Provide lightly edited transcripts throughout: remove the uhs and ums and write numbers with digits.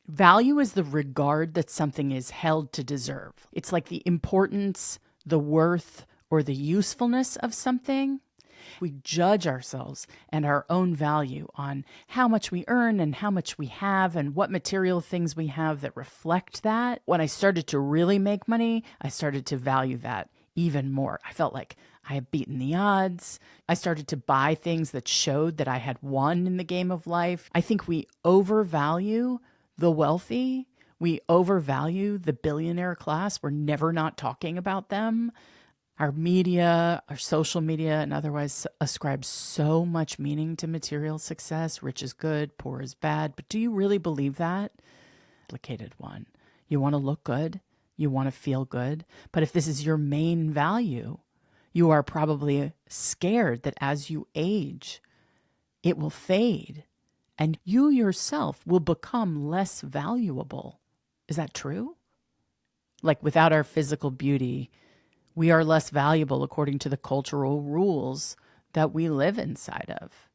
Value is the regard that something is held to deserve. It's like the importance, the worth, or the usefulness of something. We judge ourselves and our own value on how much we earn and how much we have and what material things we have that reflect that. When I started to really make money, I started to value that even more. I felt like I had beaten the odds. I started to buy things that showed that I had won in the game of life. I think we overvalue the wealthy. We overvalue the billionaire class. We're never not talking about them. Our media, our social media, and otherwise ascribe so much meaning to material success. Rich is good, poor is bad. But do you really believe that? Complicated one. You want to look good. You want to feel good. But if this is your main value, you are probably scared that as you age, it will fade and you yourself will become less valuable. Is that true? Like without our physical beauty, we are less valuable according to the cultural rules that we live inside of.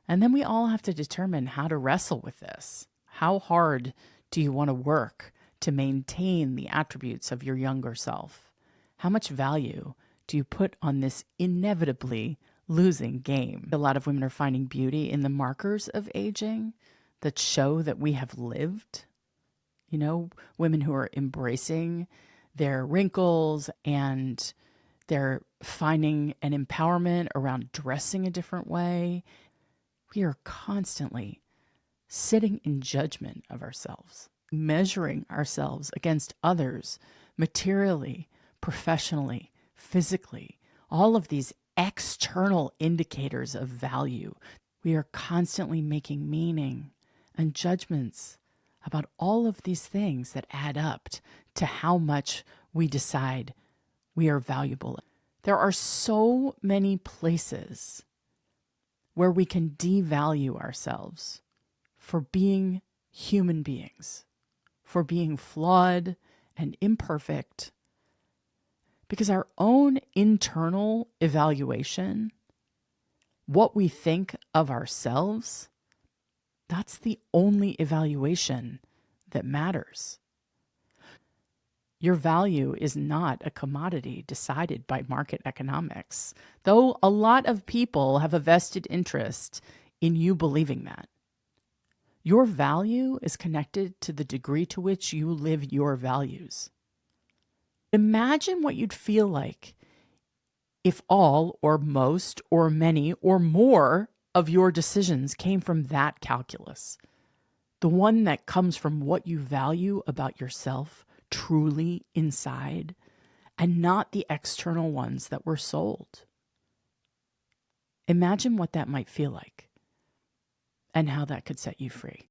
And then we all have to determine how to wrestle with this. How hard do you want to work to maintain the attributes of your younger self? How much value do you put on this inevitably losing game? A lot of women are finding beauty in the markers of aging that show that we have lived. You know, women who are embracing their wrinkles and they're finding an empowerment around dressing a different way. We are constantly sitting in judgment of ourselves, measuring ourselves against others materially, professionally, physically, all of these external indicators of value. We are constantly making meaning and judgments about all of these things that add up to how much we decide we are valuable. There are so many places where we can devalue ourselves for being human beings, for being flawed and imperfect, because our own internal evaluation, what we think of ourselves, that's the only evaluation that matters. Your value is not a commodity decided by market economics, though a lot of people have a vested interest in you believing that. Your value is connected to the degree to which you live your values. Imagine what you'd feel like if all or most or many or more of your decisions came from that calculus, the one that comes from what you value about yourself truly inside, and not the external ones that were sold. Imagine what that might feel like and how that could set you free.